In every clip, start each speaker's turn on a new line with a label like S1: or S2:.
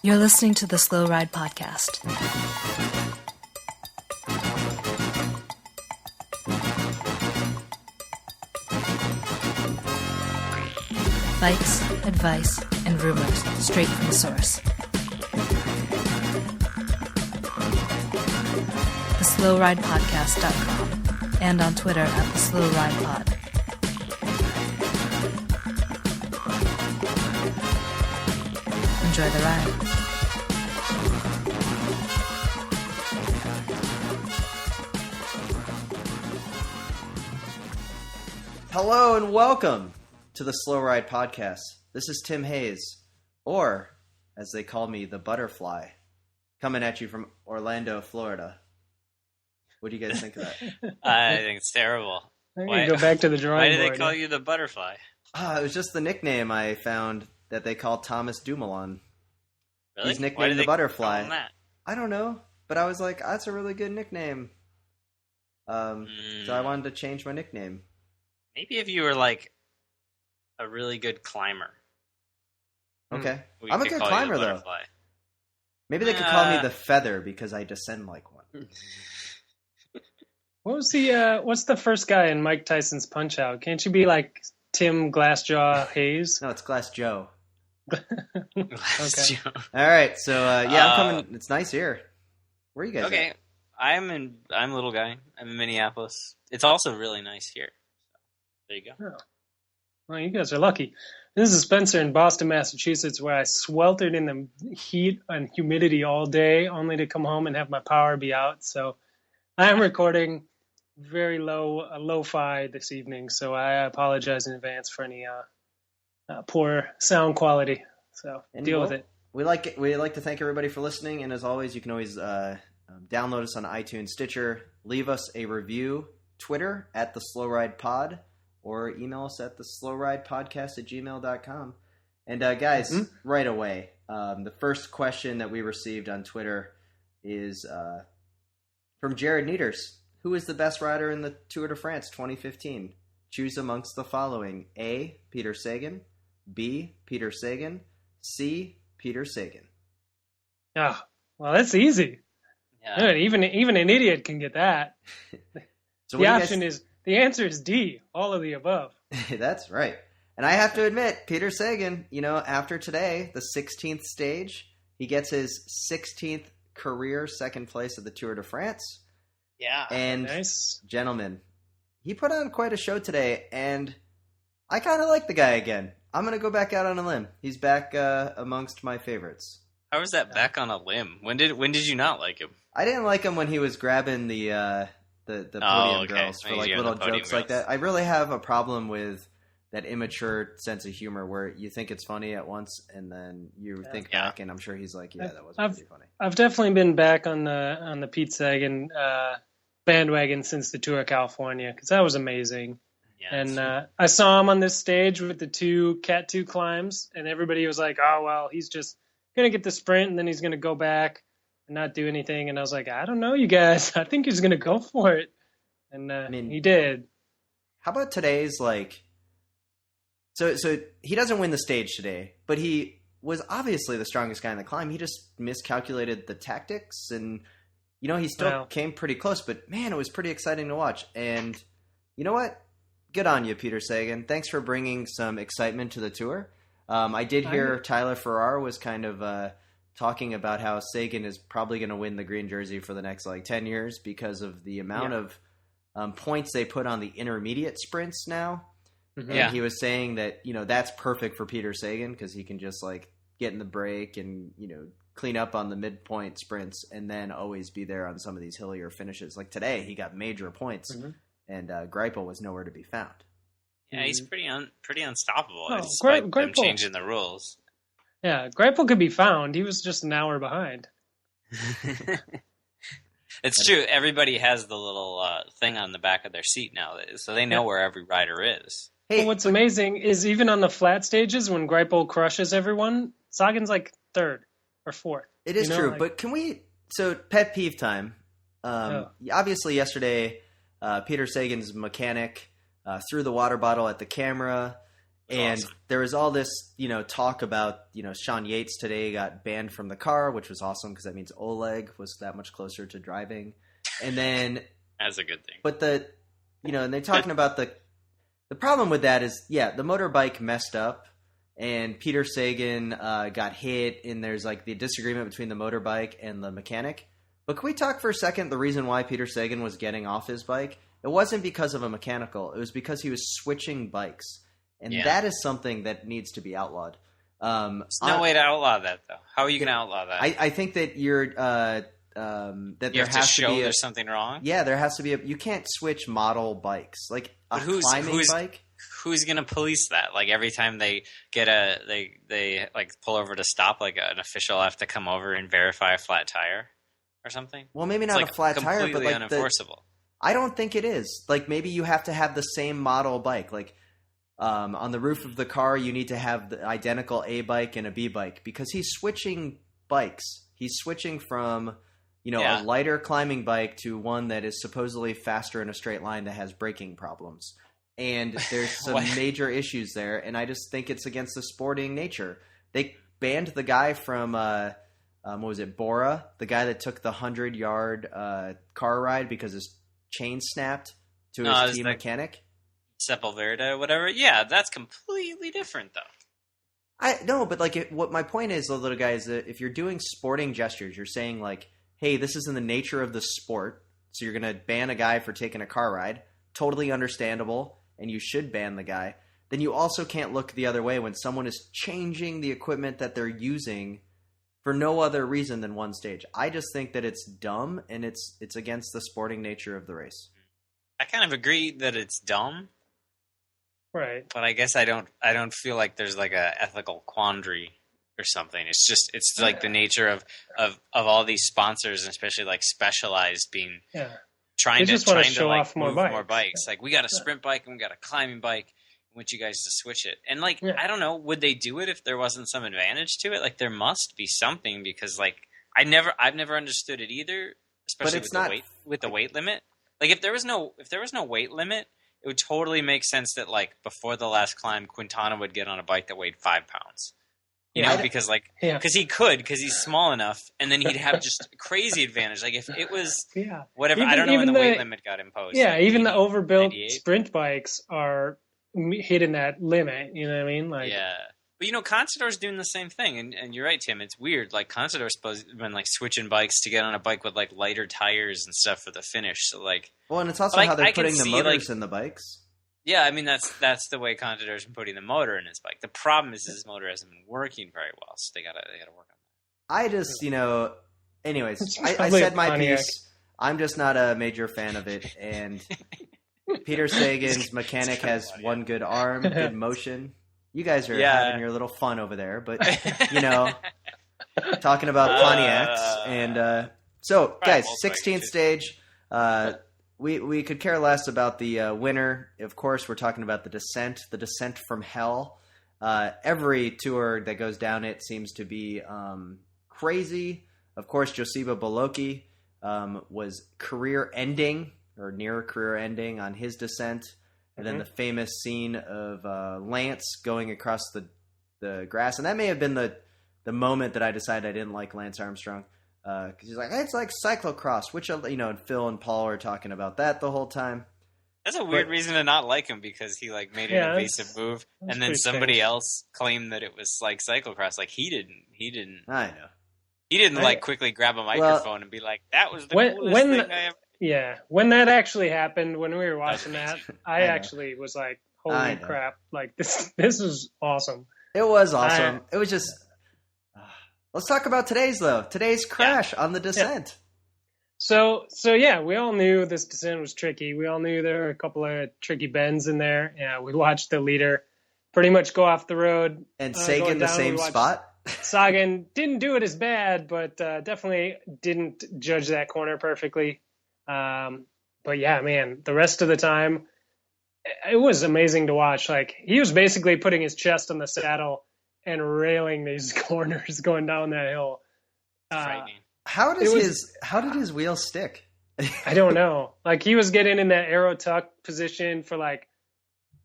S1: You're listening to the Slow Ride Podcast. Bikes, advice, and rumors straight from the source. TheSlowRidePodcast.com and on Twitter at TheSlowRidePod. Enjoy the ride.
S2: Hello and welcome to the Slow Ride Podcast. This is Tim Hayes, or as they call me, the Butterfly, coming at you from Orlando, Florida. What do you guys think of that?
S3: I think it's terrible.
S4: I'm going to go back to the drawing board.
S3: Why do they call you the Butterfly?
S2: It was just the nickname I found that they call Thomas Dumoulin.
S3: Really?
S2: He's nicknamed the Butterfly.
S3: Call him that?
S2: I don't know, but I was like, that's a really good nickname. So I wanted to change my nickname.
S3: Maybe if you were like a really good climber.
S2: Okay. I'm a good climber, though. Maybe they could call me the Feather because I descend like one.
S4: What's the first guy in Mike Tyson's Punch-Out? Can't you be like Tim Glassjaw Hayes?
S2: No, it's Glass Joe.
S4: Okay.
S2: All right, so I'm coming. It's nice here. Where are you guys?
S3: Okay,
S2: at?
S3: I'm a little guy. I'm in Minneapolis. It's also really nice here. So, there you go.
S4: Oh. Well, you guys are lucky. This is Spencer in Boston, Massachusetts, where I sweltered in the heat and humidity all day, only to come home and have my power be out. So I am recording very lo-fi this evening, so I apologize in advance for any poor sound quality. So deal with it.
S2: We like to thank everybody for listening, and as always, you can always download us on iTunes, Stitcher, leave us a review, Twitter at the Slow Ride Pod, or email us at the slowridepodcast@gmail.com. And guys, right away, the first question that we received on Twitter is from Jared Nieders. Who is the best rider in the Tour de France 2015? Choose amongst the following: A. Peter Sagan, B. Peter Sagan, C. Peter Sagan.
S4: Oh, well, that's easy.
S3: Yeah.
S4: Even an idiot can get that.
S2: So
S4: the answer is D, all of the above.
S2: That's right. And I have to admit, Peter Sagan, after today, the 16th stage, he gets his 16th career second place at the Tour de France.
S3: Yeah.
S2: And,
S4: nice.
S2: Gentlemen, he put on quite a show today, and I kind of like the guy again. I'm going to go back out on a limb. He's back amongst my favorites.
S3: How was that back on a limb? When did you not like him?
S2: I didn't like him when he was grabbing the Podium girls for like little jokes like that. I really have a problem with that immature sense of humor where you think it's funny at once and then you think back, and I'm sure he's like, that wasn't pretty funny.
S4: I've definitely been back on the Pete Sagan bandwagon since the Tour of California, because that was amazing. Yeah, and I saw him on this stage with the two Cat 2 climbs, and everybody was like, oh, well, he's just going to get the sprint and then he's going to go back and not do anything. And I was like, I don't know, you guys. I think he's going to go for it. And he did.
S2: How about today's, So he doesn't win the stage today, but he was obviously the strongest guy in the climb. He just miscalculated the tactics, and he still came pretty close. But man, it was pretty exciting to watch. And you know what? Good on you, Peter Sagan. Thanks for bringing some excitement to the tour. I did hear Tyler Farrar was kind of talking about how Sagan is probably going to win the green jersey for the next 10 years because of the amount of points they put on the intermediate sprints now. Mm-hmm. And he was saying that, that's perfect for Peter Sagan because he can just get in the break and, clean up on the midpoint sprints and then always be there on some of these hillier finishes. Like today, he got major points and Greipel was nowhere to be found.
S3: Yeah, he's pretty unstoppable.
S4: Oh,
S3: despite them changing the rules.
S4: Yeah, Greipel could be found. He was just an hour behind.
S3: It's true. Everybody has the little thing on the back of their seat now, so they know where every rider is.
S4: Hey, what's amazing is even on the flat stages, when Greipel crushes everyone, Sagan's third or fourth.
S2: It is true, but can we... So, pet peeve time. Obviously, yesterday, Peter Sagan's mechanic threw the water bottle at the camera, And
S3: awesome.
S2: there was all this, talk about, Sean Yates today got banned from the car, which was awesome because that means Oleg was that much closer to driving. And then
S3: That's a good thing.
S2: But and they're talking about the problem with that is, the motorbike messed up and Peter Sagan got hit, and there's like the disagreement between the motorbike and the mechanic. But can we talk for a second the reason why Peter Sagan was getting off his bike? It wasn't because of a mechanical. It was because he was switching bikes. And that is something that needs to be outlawed.
S3: There's no way to outlaw that, though. How are you going to outlaw that?
S2: I think that you're that
S3: you
S2: there
S3: have
S2: has
S3: to show
S2: to be
S3: there's something wrong.
S2: Yeah, there has to be you can't switch model bikes like a climbing bike.
S3: Who's going to police that? Like every time they get they like pull over to stop, like an official have to come over and verify a flat tire or something.
S2: Well, maybe not
S3: it's
S2: a flat tire, but like
S3: unenforceable.
S2: I don't think it is. Like maybe you have to have the same model bike. Like on the roof of the car, you need to have the identical A bike and a B bike because he's switching bikes. He's switching from a lighter climbing bike to one that is supposedly faster in a straight line that has braking problems. And there's some major issues there, and I just think it's against the sporting nature. They banned the guy from what was it, Bora, the guy that took the 100-yard car ride because his chain snapped to his team mechanic.
S3: Sepulveda, whatever. Yeah, that's completely different, though.
S2: I no, but like what my point is, the little guy, is that if you're doing sporting gestures, you're saying like, hey, this is in the nature of the sport, so you're going to ban a guy for taking a car ride. Totally understandable, and you should ban the guy. Then you also can't look the other way when someone is changing the equipment that they're using for no other reason than one stage. I just think that it's dumb, and it's against the sporting nature of the race.
S3: I kind of agree that it's dumb.
S4: Right.
S3: But I guess I don't feel like there's like a ethical quandary or something. It's like the nature of all these sponsors, and especially like Specialized being trying to
S4: show
S3: like
S4: off
S3: move
S4: more
S3: more bikes. Like we got a sprint bike and we got a climbing bike. I want you guys to switch it. And like I don't know, would they do it if there wasn't some advantage to it? Like there must be something, because like I've never understood it either, especially with the weight limit. Like if there was no weight limit, it would totally make sense that like before the last climb, Quintana would get on a bike that weighed 5 pounds. You know, because he's small enough, and then he'd have just a crazy advantage. Like if it was whatever, I don't know when the weight limit got imposed.
S4: Yeah, even the overbuilt sprint bikes are hitting that limit. You know what I mean? Like,
S3: yeah. But Contador's doing the same thing, and you're right, Tim. It's weird. Like Contador's been like switching bikes to get on a bike with like lighter tires and stuff for the finish. So like,
S2: well, and it's also how they're putting the motors in the bikes. Yeah,
S3: I mean that's the way Contador's been putting the motor in his bike. The problem is his motor hasn't been working very well, so they gotta work on that.
S2: I just anyways, I said my piece. I'm just not a major fan of it, and Peter Sagan's mechanic has one good arm, good motion. You guys are having your little fun over there, but talking about Pontiacs, and so guys, 16th stage. We could care less about the winner. Of course, we're talking about the descent from hell. Every tour that goes down it seems to be crazy. Of course, Josipa Boloki was career-ending or near career-ending on his descent. And then the famous scene of Lance going across the grass. And that may have been the moment that I decided I didn't like Lance Armstrong. Because he's like, it's like cyclocross, which, and Phil and Paul were talking about that the whole time.
S3: That's a weird reason to not like him, because he like made an evasive move, and then somebody else claimed that it was like cyclocross. Like he didn't.
S2: I know.
S3: He didn't like quickly grab a microphone and be like, "That was the coolest thing I ever."
S4: Yeah, when that actually happened, when we were watching that, I actually was like, "Holy crap! Like this is awesome."
S2: It was awesome. It was just. Let's talk about today's crash on the descent.
S4: So yeah, we all knew this descent was tricky. We all knew there were a couple of tricky bends in there. Yeah, we watched the leader pretty much go off the road.
S2: And Sagan the same spot?
S4: Sagan didn't do it as bad, but definitely didn't judge that corner perfectly. But yeah, man, the rest of the time, it was amazing to watch. Like he was basically putting his chest on the saddle and railing these corners going down that hill.
S3: Frightening.
S2: How did his wheel stick?
S4: I don't know. Like he was getting in that aero tuck position for like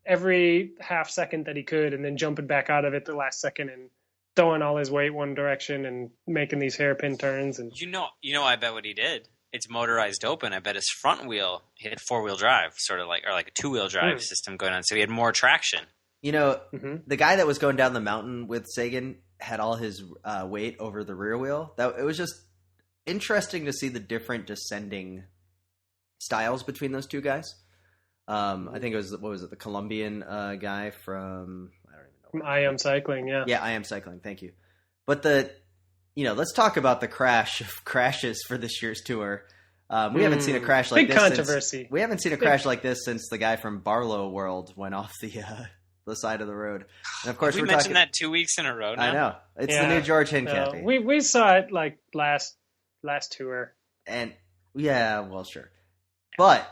S4: every half second that he could, and then jumping back out of it the last second and throwing all his weight one direction and making these hairpin turns. And
S3: I bet what he did. It's motorized open. I bet his front wheel, he had 4-wheel drive, sort of like a 2-wheel drive system going on, so he had more traction.
S2: The guy that was going down the mountain with Sagan had all his weight over the rear wheel. It was just interesting to see the different descending styles between those two guys. I think it was the Colombian guy from I don't even know.
S4: From I Am Cycling, yeah.
S2: Yeah, I Am Cycling. Thank you. But let's talk about the crash of crashes for this year's tour. We haven't seen a crash like
S4: big
S2: this.
S4: Controversy.
S2: We haven't seen a crash like this since the guy from Barlow World went off the side of the road. And of course,
S3: we mentioned that 2 weeks in a row now.
S2: I know. It's the new George Hincapie.
S4: We saw it like last tour.
S2: And yeah, well, sure. But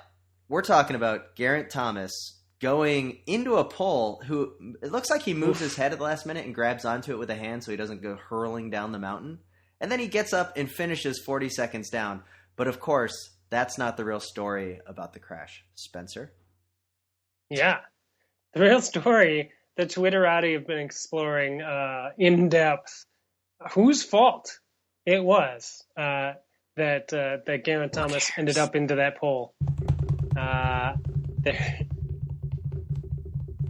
S2: we're talking about Geraint Thomas going into a pole who it looks like he moves his head at the last minute and grabs onto it with a hand so he doesn't go hurling down the mountain. And then he gets up and finishes 40 seconds down. But of course, that's not the real story about the crash. Spencer?
S4: Yeah. The real story that Twitterati have been exploring in depth. Whose fault it was that Geraint Thomas ended up into that pole.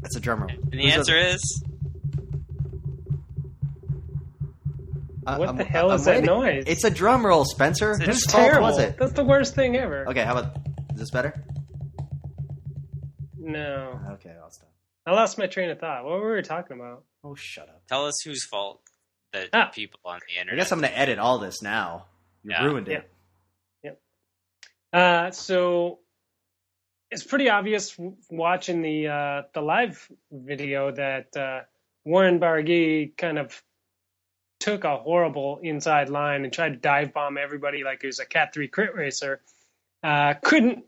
S2: That's a drum roll.
S3: And the answer is...
S4: What the hell is that noise?
S2: It's a drum roll, Spencer.
S4: It's
S2: Whose fault
S4: terrible.
S2: was it?
S4: That's the worst thing ever.
S2: Okay, how about... Is this better?
S4: No.
S2: Okay, I'll stop.
S4: I lost my train of thought. What were we talking about?
S2: Oh, shut up.
S3: Tell us whose fault that people on the internet...
S2: I guess I'm going to edit all this now. You ruined it.
S4: Yep. So it's pretty obvious watching the live video that Warren Barguil kind of took a horrible inside line and tried to dive bomb everybody like it was a Cat 3 crit racer. Couldn't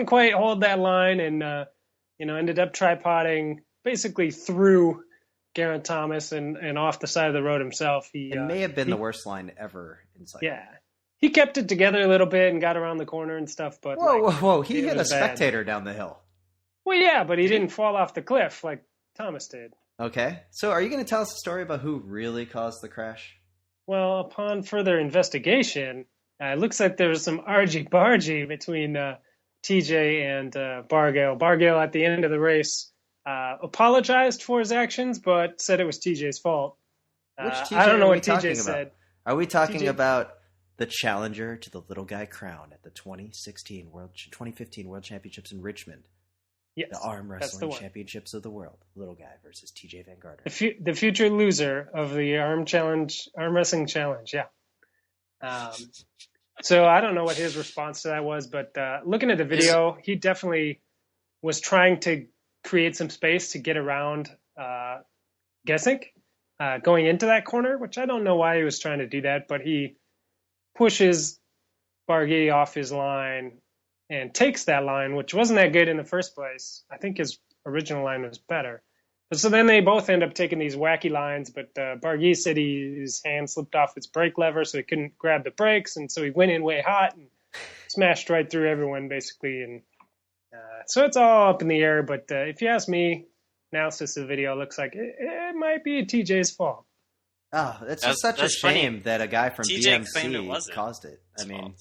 S4: quite hold that line and ended up tripoding basically through Geraint Thomas and off the side of the road himself.
S2: It may have been the worst line ever in cycling.
S4: Yeah. He kept it together a little bit and got around the corner and stuff, but
S2: whoa! He hit a spectator down the hill.
S4: Well, yeah, but he didn't fall off the cliff like Thomas did.
S2: Okay, so are you going to tell us a story about who really caused the crash?
S4: Well, upon further investigation, it looks like there was some argy-bargy between TJ and Barguil. Barguil, at the end of the race, apologized for his actions, but said it was TJ's fault.
S2: Which TJ
S4: I don't know what
S2: TJ
S4: said.
S2: Are we talking about the challenger to the little guy crown at the 2015 World Championships in Richmond?
S4: Yes,
S2: the arm wrestling championships of the world. Little guy versus TJ Van Gardner.
S4: The future loser of the arm wrestling challenge. Yeah. So I don't know what his response to that was, but looking at the video, he definitely was trying to create some space to get around Gesick going into that corner, which I don't know why he was trying to do that, but he pushes Barguil off his line and takes that line, which wasn't that good in the first place. I think his original line was better. But so then they both end up taking these wacky lines, but Barguil said his hand slipped off its brake lever, so he couldn't grab the brakes, and so he went in way hot and smashed right through everyone, basically. And so it's all up in the air, but if you ask me, analysis of the video looks like it might be TJ's fault.
S2: Oh, it's just such a shame
S3: funny.
S2: that a guy from
S3: TJ
S2: BMC caused it. I mean,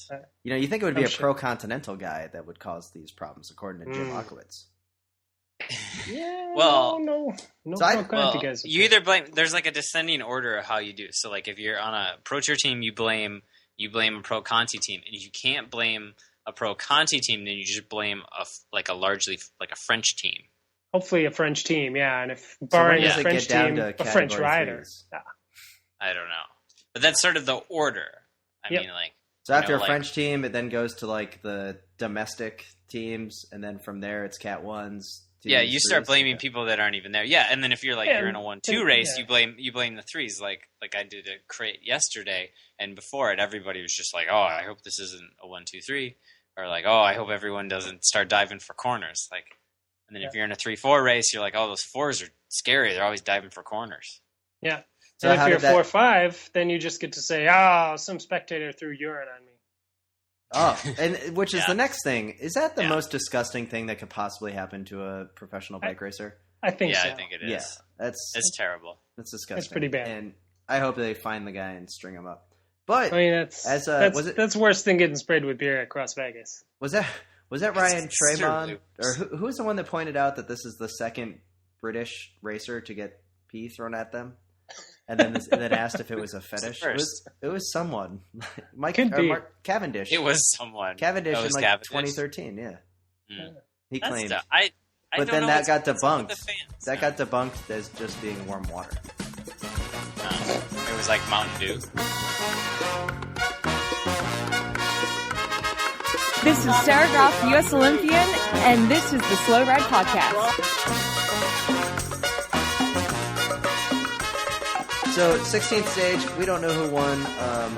S2: you think it would be a pro-continental guy that would cause these problems, according to Jim Okowitz.
S4: Yeah.
S3: Well,
S4: no.
S3: You either blame. There's like a descending order of how you do. So, like, if you're on a pro tour team, you blame a pro Conti team, and if you can't blame a pro Conti team, then you just blame a French team.
S4: Hopefully, a French team, yeah. And if barring a French team, a French rider. Yeah.
S3: I don't know, but that's sort of the order. I mean, like.
S2: So after a French team, it then goes to like the domestic teams, and then from there it's Cat 1s.
S3: Yeah, you start blaming people that aren't even there. Yeah, and then if you're you're in a 1-2 race, you blame the 3s. Like I did a crate yesterday, and before it, everybody was just like, "Oh, I hope this isn't a 1-2-3," or like, "Oh, I hope everyone doesn't start diving for corners." Like, and then if you're in a 3-4 race, you're like, "Oh, those 4s are scary. They're always diving for corners."
S4: Yeah. So if you're 4-5, then you just get to say, "Oh, some spectator threw urine on me."
S2: Oh, and which is
S3: Yeah.
S2: the next thing. Is that the
S3: Yeah.
S2: most disgusting thing that could possibly happen to a professional bike racer?
S4: I think
S3: Yeah,
S4: so.
S3: I think it is.
S2: Yeah, that's
S3: terrible.
S2: disgusting.
S4: That's pretty bad.
S2: And I hope they find the guy and string him up. But
S4: I mean, that's worse than getting sprayed with beer at Cross Vegas.
S2: was that Ryan
S3: It's
S2: Tremont,
S3: true.
S2: or who was the one that pointed out that this is the second British racer to get pee thrown at them, and then asked if it was a fetish? It was someone, Mark Cavendish.
S3: It was someone.
S2: Cavendish
S3: It was
S2: in
S3: Cavendish.
S2: 2013. Yeah, he
S3: That's
S2: claimed.
S3: I
S2: But
S3: don't
S2: then
S3: know
S2: that got
S3: what's up with
S2: debunked.
S3: the fans.
S2: That got debunked as just being warm water.
S3: It was like Mountain Dew.
S5: This is Sarah Groff, U.S. Olympian, and this is the Slow Ride Podcast.
S2: So, 16th stage, we don't know who won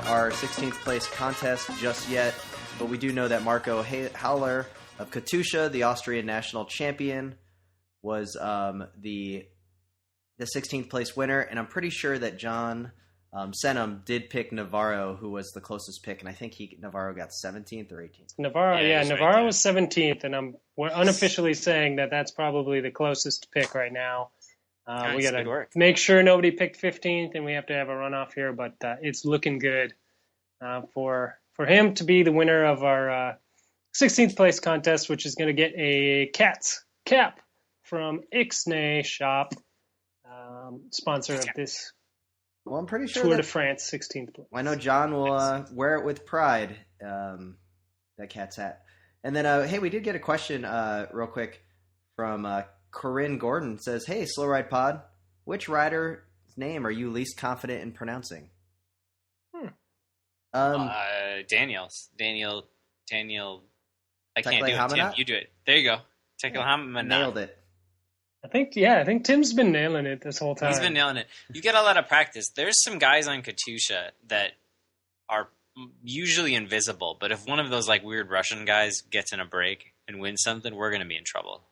S2: our 16th place contest just yet, but we do know that Marco Hauler of Katusha, the Austrian national champion, was the 16th place winner, and I'm pretty sure that John Senham did pick Navarro, who was the closest pick, and I think Navarro got 17th or 18th.
S4: Navarro
S3: right there.
S4: was 17th, and we're unofficially saying that that's probably the closest pick right now. We got to make sure nobody picked 15th, and we have to have a runoff here, but it's looking good for him to be the winner of our 16th place contest, which is going to get a Cat's cap from Ixnay Shop, sponsor of this
S2: Well, I'm pretty sure
S4: Tour
S2: that,
S4: de France 16th place.
S2: I know John will wear it with pride, that cat's hat. And then, hey, we did get a question real quick from Corinne Gordon. It says, hey, Slow Ride Pod, which rider's name are you least confident in pronouncing?
S3: Daniel. I can't do it, Tim. You do it. There you go.
S2: Nailed it.
S4: I think Tim's been nailing it this whole time.
S3: He's been nailing it. You get a lot of practice. There's some guys on Katusha that are usually invisible, but if one of those like weird Russian guys gets in a break and wins something, we're going to be in trouble.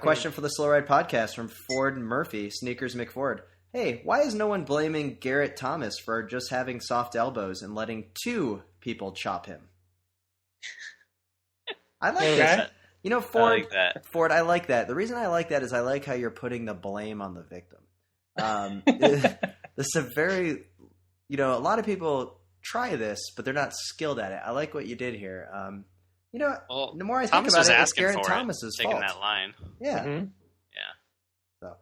S2: Question for the Slow Ride Podcast from Ford Murphy, Sneakers McFord. Hey, why is no one blaming Garrett Thomas for just having soft elbows and letting two people chop him? I like that. You know, Ford,
S3: I like that.
S2: Ford, I like that. The reason I like that is I like how you're putting the blame on the victim. This is a very, a lot of people try this, but they're not skilled at it. I like what you did here. The more I think
S3: Thomas
S2: about
S3: was
S2: it, it's
S3: asking
S2: Garrett
S3: for
S2: Thomas's
S3: taking
S2: fault.
S3: that line.
S2: Yeah.
S4: Mm-hmm.
S3: Yeah.
S2: So,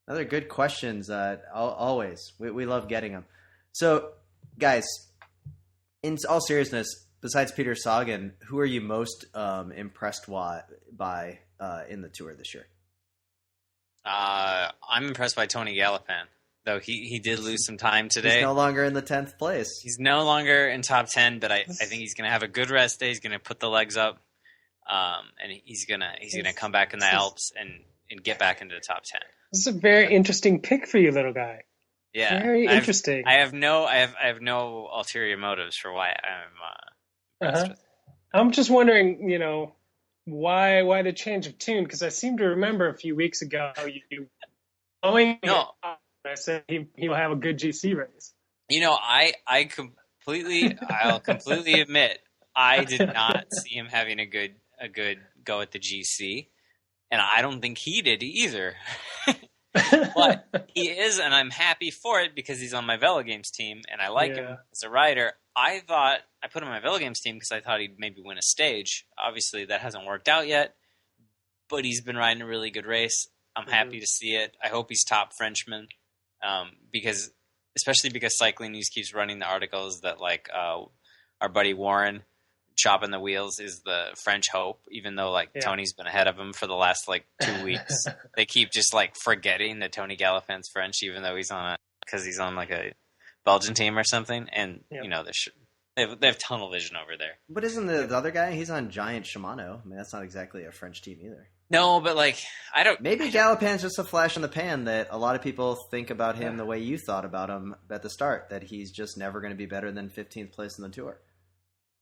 S2: another good questions. Always, we love getting them. So, guys, in all seriousness, besides Peter Sagan, who are you most impressed by in the tour this year?
S3: I'm impressed by Tony Gallopin, though he did lose some time today.
S2: He's no longer in the 10th place.
S3: He's no longer in top 10, but I think he's going to have a good rest day. He's going to put the legs up, and he's gonna come back in the Alps and get back into the top 10.
S4: This is a very interesting pick for you, little guy.
S3: Yeah,
S4: very interesting.
S3: I have no ulterior motives for why I'm impressed with.
S4: I'm just wondering, why the change of tune? Because I seem to remember a few weeks ago you I said he'll have a good GC race.
S3: I'll completely admit I did not see him having a good go at the GC, and I don't think he did either. But he is, and I'm happy for it because he's on my Velo Games team, and I like him as a rider. I put him on my Velo Games team because I thought he'd maybe win a stage. Obviously, that hasn't worked out yet, but he's been riding a really good race. I'm happy to see it. I hope he's top Frenchman, especially because Cycling News keeps running the articles that our buddy Warren chopping the wheels is the French hope, even though Tony's been ahead of him for the last 2 weeks. They keep just forgetting that Tony Gallopin's French, even though he's on a Belgian team or something. And they have tunnel vision over there.
S2: But isn't the other guy? He's on Giant Shimano. I mean, that's not exactly a French team either.
S3: No, but I don't.
S2: Maybe Gallopin's just a flash in the pan that a lot of people think about him the way you thought about him at the start. That he's just never going to be better than 15th place in the tour.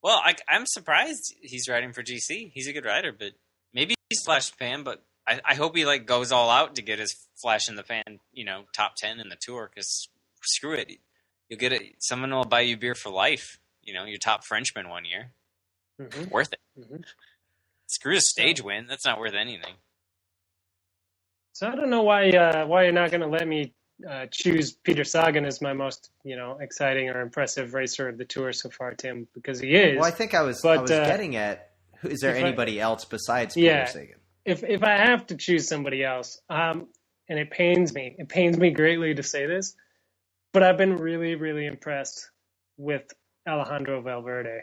S3: Well, I'm surprised he's riding for GC. He's a good rider, but maybe he's flash in the pan. But I hope he goes all out to get his flash in the pan, top 10 in the tour. Because screw it, you'll get it. Someone will buy you beer for life. Your top Frenchman one year.
S4: Mm-hmm.
S3: Worth it.
S4: Mm-hmm.
S3: Screw a stage win. That's not worth anything.
S4: So I don't know why you're not going to let me choose Peter Sagan as my most exciting or impressive racer of the tour so far, Tim, because he is.
S2: Well, I think I was getting at, is there anybody else besides Peter Sagan?
S4: If I have to choose somebody else, and it pains me greatly to say this, but I've been really, really impressed with Alejandro Valverde.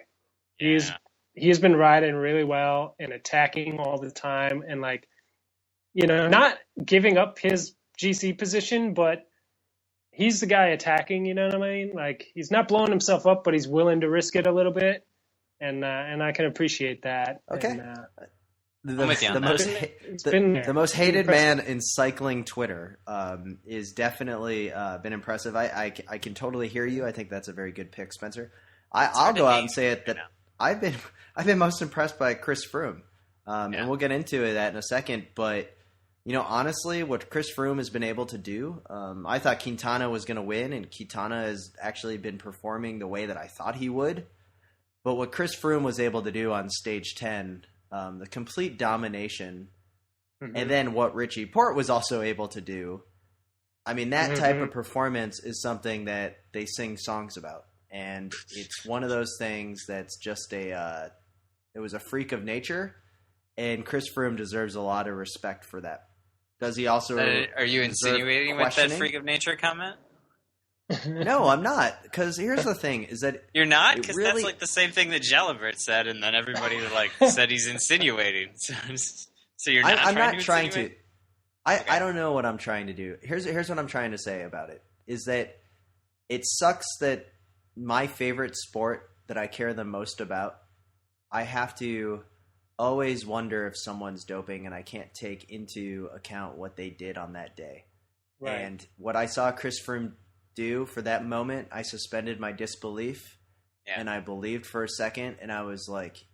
S3: Yeah.
S4: He's been riding really well and attacking all the time, and not giving up his GC position, but he's the guy attacking. You know what I mean? Like, he's not blowing himself up, but he's willing to risk it a little bit, and I can appreciate that.
S2: Okay.
S4: And,
S2: the most hated man in cycling Twitter is definitely been impressive. I can totally hear you. I think that's a very good pick, Spencer. I'll go out and say it that I've been most impressed by Chris Froome, and we'll get into that in a second. But honestly, what Chris Froome has been able to do, I thought Quintana was going to win, and Quintana has actually been performing the way that I thought he would. But what Chris Froome was able to do on stage 10. The complete domination, and then what Richie Porte was also able to do. I mean, that type of performance is something that they sing songs about, and it's one of those things that's just it was a freak of nature, and Chris Froome deserves a lot of respect for that. Does he also?
S3: Are you insinuating with that freak of nature comment?
S2: No, I'm not. Because here's the thing: is that
S3: you're not? Because that's like the same thing that Jalabert said, and then everybody said he's insinuating. So you're not. I'm not trying to.
S2: I don't know what I'm trying to do. Here's what I'm trying to say about it: is that it sucks that my favorite sport that I care the most about, I have to always wonder if someone's doping, and I can't take into account what they did on that day. Right. And what I saw Chris Froome do for that moment, I suspended my disbelief, and I believed for a second, and I was like,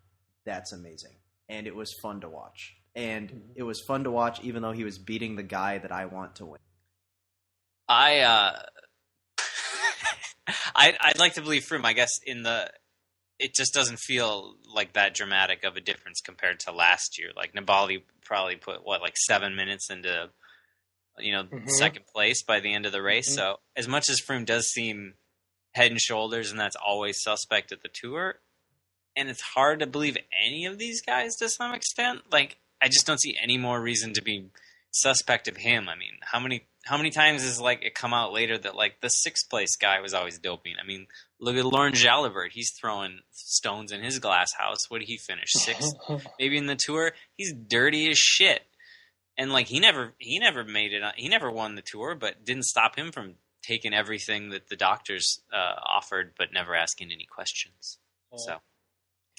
S2: that's amazing. And it was fun to watch. And it was fun to watch even though he was beating the guy that I want to win.
S3: I'd like to believe Froome, I guess, it just doesn't feel like that dramatic of a difference compared to last year. Like, Nibali probably put 7 minutes into second place by the end of the race. So as much as Froome does seem head and shoulders, and that's always suspect at the Tour, and it's hard to believe any of these guys to some extent, I just don't see any more reason to be suspect of him. I mean, how many times has it come out later that the sixth place guy was always doping? I mean, look at Laurent Jalabert. He's throwing stones in his glass house. What did he finish? Sixth? Maybe in the Tour? He's dirty as shit. And he never made it. He never won the Tour, but didn't stop him from taking everything that the doctors offered, but never asking any questions. So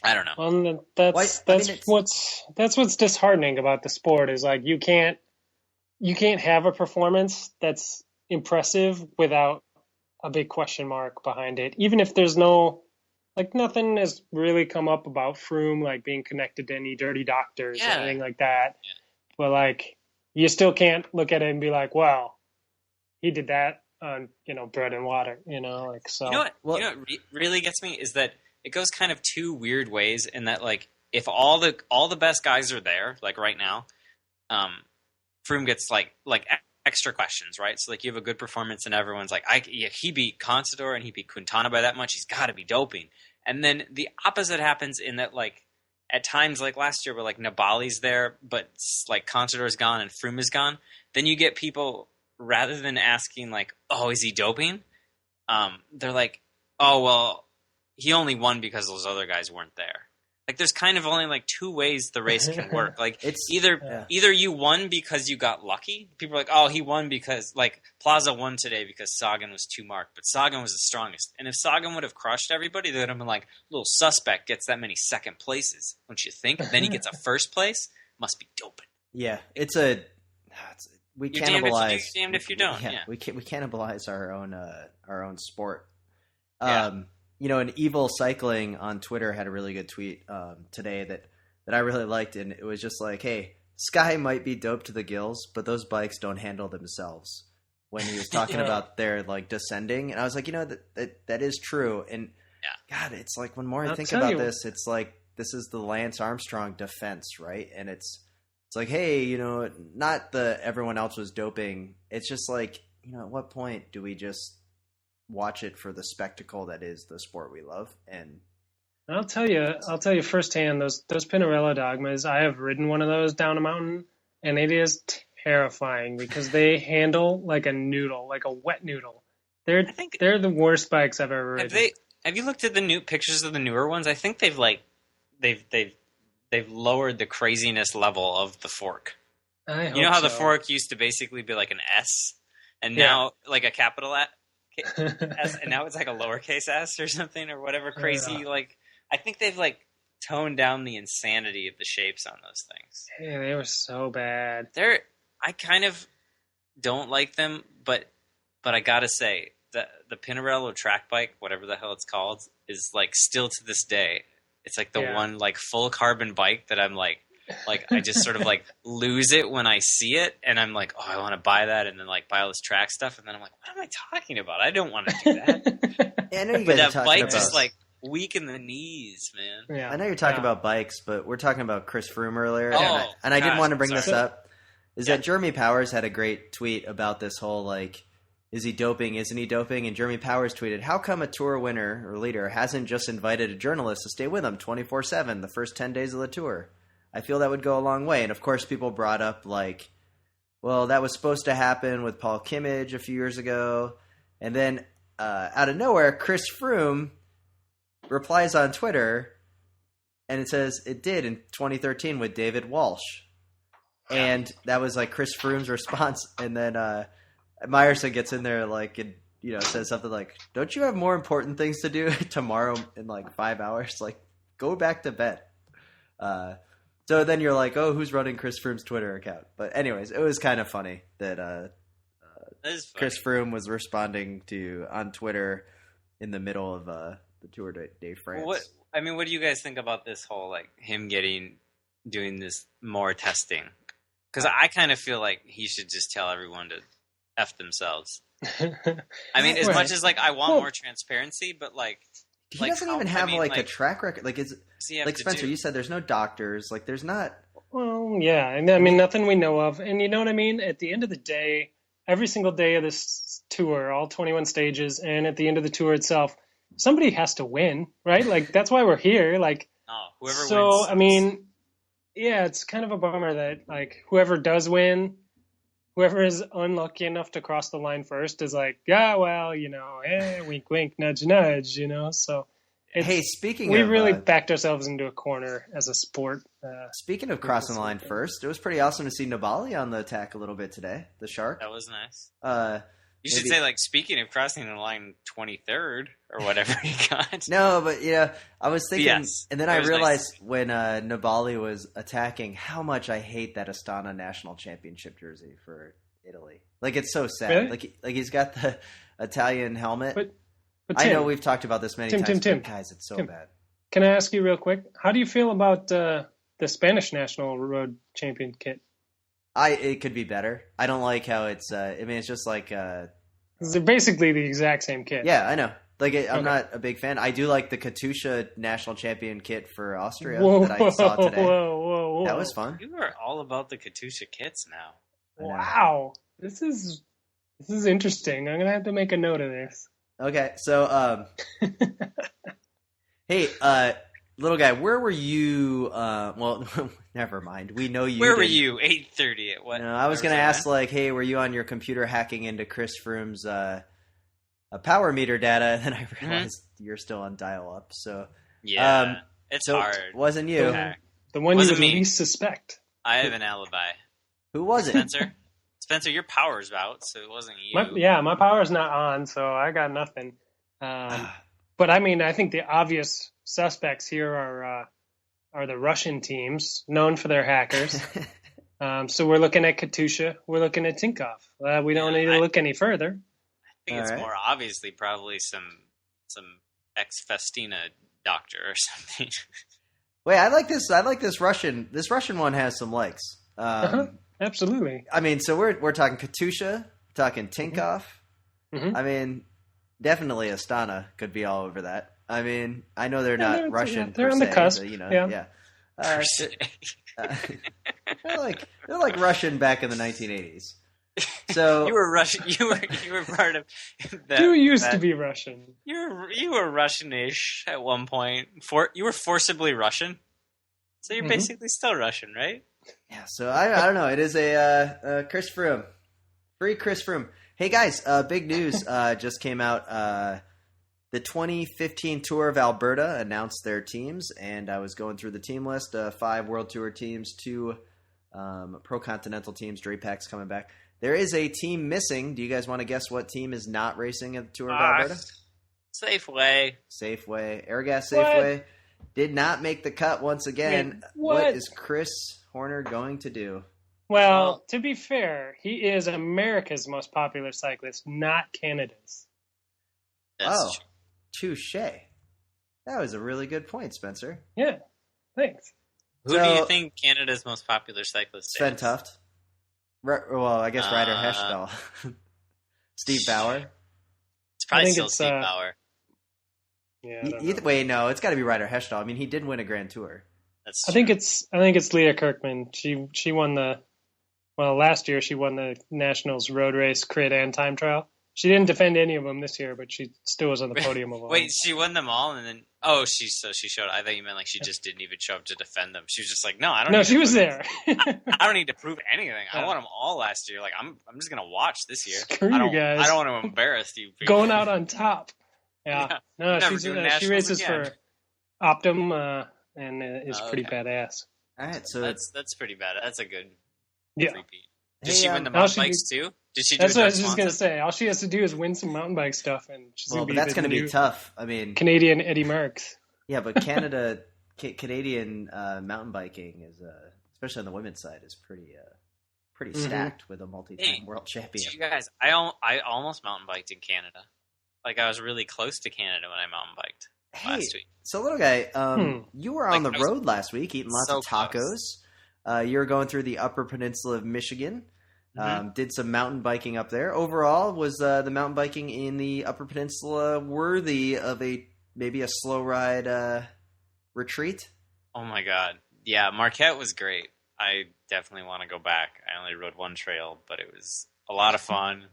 S3: I don't know.
S4: Well, that's what's disheartening about the sport is you can't have a performance that's impressive without a big question mark behind it. Even if there's nothing has really come up about Froome being connected to any dirty doctors or anything like that. Yeah. But you still can't look at it and be like, well, he did that on, bread and water, so.
S3: You know what really gets me is that it goes kind of two weird ways in that, if all the best guys are there, right now, Froome gets extra questions, right? So you have a good performance and everyone's he beat Contador and he beat Quintana by that much. He's got to be doping. And then the opposite happens in that at times last year where Nibali's there, but Contador's gone and Froome is gone, then you get people, rather than asking oh, is he doping? They're like, oh, well, he only won because those other guys weren't there. There's kind of only two ways the race can work. It's either you won because you got lucky. People are like, oh, he won because Plaza won today because Sagan was too marked, but Sagan was the strongest. And if Sagan would have crushed everybody, they would have been little suspect gets that many second places, don't you think? Then he gets a first place. Must be doping.
S2: Yeah, we
S3: You're
S2: cannibalize.
S3: Damned if you don't. Yeah.
S2: We cannibalize our own sport.
S3: Yeah.
S2: And Evil Cycling on Twitter had a really good tweet today that I really liked, and it was just hey, Sky might be doped to the gills, but those bikes don't handle themselves. When he was talking about their descending, and I was that is true. And God, it's when more I think about this, it's this is the Lance Armstrong defense, right? And it's like, hey, you know, not the everyone else was doping. It's just like, you know, at what point do we just watch it for the spectacle that is the sport we love? And
S4: I'll tell you firsthand, those Pinarello dogmas, I have ridden one of those down a mountain, and it is terrifying because they handle like a noodle, like a wet noodle. They're the worst bikes I've ever ridden.
S3: Have you looked at the new pictures of the newer ones? I think they've lowered the craziness level of the fork. You know how the fork used to basically be like an S, and now like a capital S, and now it's like a lowercase s or something or whatever crazy.
S4: Yeah.
S3: Like I think they've like toned down the insanity of the shapes on those things.
S4: Yeah, they were so bad.
S3: I kind of don't like them, but I gotta say the Pinarello track bike, whatever the hell it's called, is like still to this day. It's like the one like full carbon bike that I'm like I just sort of like lose it when I see it, and I'm like, oh, I want to buy that, and then like buy all this track stuff, and then I'm like, what am I talking about? I don't want to do that.
S2: Yeah, I know you guys
S3: but
S2: are
S3: that
S2: talking
S3: bike
S2: about...
S3: just like weak in the knees, man.
S4: Yeah.
S2: I know you're talking about bikes, but we're talking about Chris Froome earlier,
S3: Oh,
S2: and I didn't want to bring
S3: sorry.
S2: this up. That Jeremy Powers had a great tweet about this whole like, is he doping? Isn't he doping? And Jeremy Powers tweeted, how come a tour winner or leader hasn't just invited a journalist to stay with him 24/7 the first 10 days of the tour? I feel that would go a long way. And of course, people brought up like, well, that was supposed to happen with Paul Kimmage a few years ago. And then out of nowhere, Chris Froome replies on Twitter, and it says it did in 2013 with David Walsh. And that was like Chris Froome's response. And then Meyerson gets in there like, and you know, says something like, don't you have more important things to do tomorrow in like 5 hours? Like, go back to bed. So then you're like, oh, who's running Chris Froome's Twitter account? But anyways, it was kind of funny that Chris Froome was responding to on Twitter in the middle of the Tour de France.
S3: What do you guys think about this whole like him doing this more testing? Because I kind of feel like he should just tell everyone to F themselves. I mean, as much as like I want more transparency, but like
S2: he doesn't even have a track record. Like, like Spencer, you said, there's no doctors. Like, there's not.
S4: Well, yeah, and I mean nothing we know of, and you know what I mean. At the end of the day, every single day of this tour, all 21 stages, and at the end of the tour itself, somebody has to win, right? Like that's why we're here. Like,
S3: whoever wins.
S4: So I mean, yeah, it's kind of a bummer that like whoever does win. Whoever is unlucky enough to cross the line first is like, yeah, well, you know, wink, wink, nudge, nudge, you know. So,
S2: hey,
S4: we really backed ourselves into a corner as a sport.
S2: Speaking of crossing the line first, it was pretty awesome to see Nibali on the attack a little bit today. The Shark.
S3: That was nice. You should say, like, speaking of crossing the line 23rd or whatever he got.
S2: No, but, yeah, I was thinking,
S3: yes,
S2: and then I realized when Nibali was attacking how much I hate that Astana national championship jersey for Italy. Like, it's so sad.
S4: Really?
S2: Like he's got the Italian helmet.
S4: But
S2: I
S4: Tim,
S2: know we've talked about this many times, but guys, it's so bad.
S4: Can I ask you real quick? How do you feel about the Spanish national road champion kit?
S2: It could be better. I don't like how it's. I mean, it's just like. They're
S4: basically the exact same kit.
S2: Yeah, I know. Like, I'm not a big fan. I do like the Katusha national champion kit for Austria that I saw today.
S4: Whoa.
S2: That was fun.
S3: You are all about the Katusha kits now.
S4: Wow, this is interesting. I'm gonna have to make a note of this.
S2: Okay, so hey, little guy, where were you? Well, never mind. We know you.
S3: Where were you? 8:30 at what?
S2: No, I was going to ask, like, hey, were you on your computer hacking into Chris Froome's power meter data? And then I realized you're still on dial-up. So
S3: yeah, it's hard.
S2: It wasn't you.
S4: The one you would least suspect.
S3: I have an alibi.
S2: Who was it?
S3: Spencer, your power's out, so it wasn't you.
S4: My power's not on, so I got nothing. But I mean, I think the obvious suspects here are the Russian teams, known for their hackers. So we're looking at Katusha. We're looking at Tinkoff. We don't need to look any further.
S3: I think it's more obviously probably some ex-Festina doctor or something.
S2: Wait, I like this Russian. This Russian one has some likes.
S4: Absolutely.
S2: I mean, so we're talking Katusha, talking Tinkoff.
S4: Mm-hmm.
S2: I mean, definitely Astana could be all over that. I mean, I know they're not Russian.
S4: They're
S2: per
S4: on the
S2: se,
S4: cusp.
S2: but,
S4: Yeah.
S2: They're like Russian back in the 1980s. So
S3: you were Russian. You were part of.
S4: You used to be Russian.
S3: You were Russian-ish at one point. You were forcibly Russian, so you're basically still Russian, right?
S2: Yeah. So I don't know. It is a Chris Froome, free Chris Froome. Hey guys, big news just came out. The 2015 Tour of Alberta announced their teams, and I was going through the team list: 5 World Tour teams, 2 Pro Continental teams. Drapack's coming back. There is a team missing. Do you guys want to guess what team is not racing at the Tour of Alberta?
S3: Safeway.
S2: Airgas Safeway did not make the cut once again. What is Chris Horner going to do?
S4: Well, to be fair, he is America's most popular cyclist, not Canada's.
S3: That's
S2: touche. That was a really good point, Spencer.
S4: Yeah, thanks.
S3: Who do you think Canada's most popular cyclist is?
S2: Sven Tuft. Well, I guess Ryder Hesjedal. Steve Bauer.
S3: It's probably still Steve Bauer.
S4: Yeah.
S2: Either way, no, it's got to be Ryder Hesjedal. I mean, he did win a Grand Tour.
S3: That's
S4: true. I think it's Leah Kirkman. She won last year she won the Nationals road race, crit, and time trial. She didn't defend any of them this year, but she still was on the podium of all.
S3: Wait, she won them all, and then she showed. I thought you meant like she just didn't even show up to defend them. She was just like, no, I don't.
S4: No, she was there.
S3: I don't need to prove anything. I won them all last year. Like I'm just gonna watch this year.
S4: Screw you guys.
S3: I don't want to embarrass you. People.
S4: Going out on top. Yeah. No, she races for Optum and is pretty badass.
S2: All right, so
S3: that's pretty bad. That's a good repeat. Did she win the mountain bikes too? Did she?
S4: That's what I was just gonna say. All she has to do is win some mountain bike stuff, and she's gonna be.
S2: That's gonna be tough. I mean,
S4: Canadian Eddie Merckx.
S2: Yeah, but Canadian mountain biking is, especially on the women's side, is pretty stacked with a multi-time world champion.
S3: You guys, I almost mountain biked in Canada. Like I was really close to Canada when I mountain biked last week.
S2: So little guy, you were on the road last week eating lots of tacos. You were going through the Upper Peninsula of Michigan. Did some mountain biking up there. Overall, was the mountain biking in the Upper Peninsula worthy of maybe a slow ride retreat?
S3: Oh my god. Yeah, Marquette was great. I definitely want to go back. I only rode one trail, but it was a lot of fun.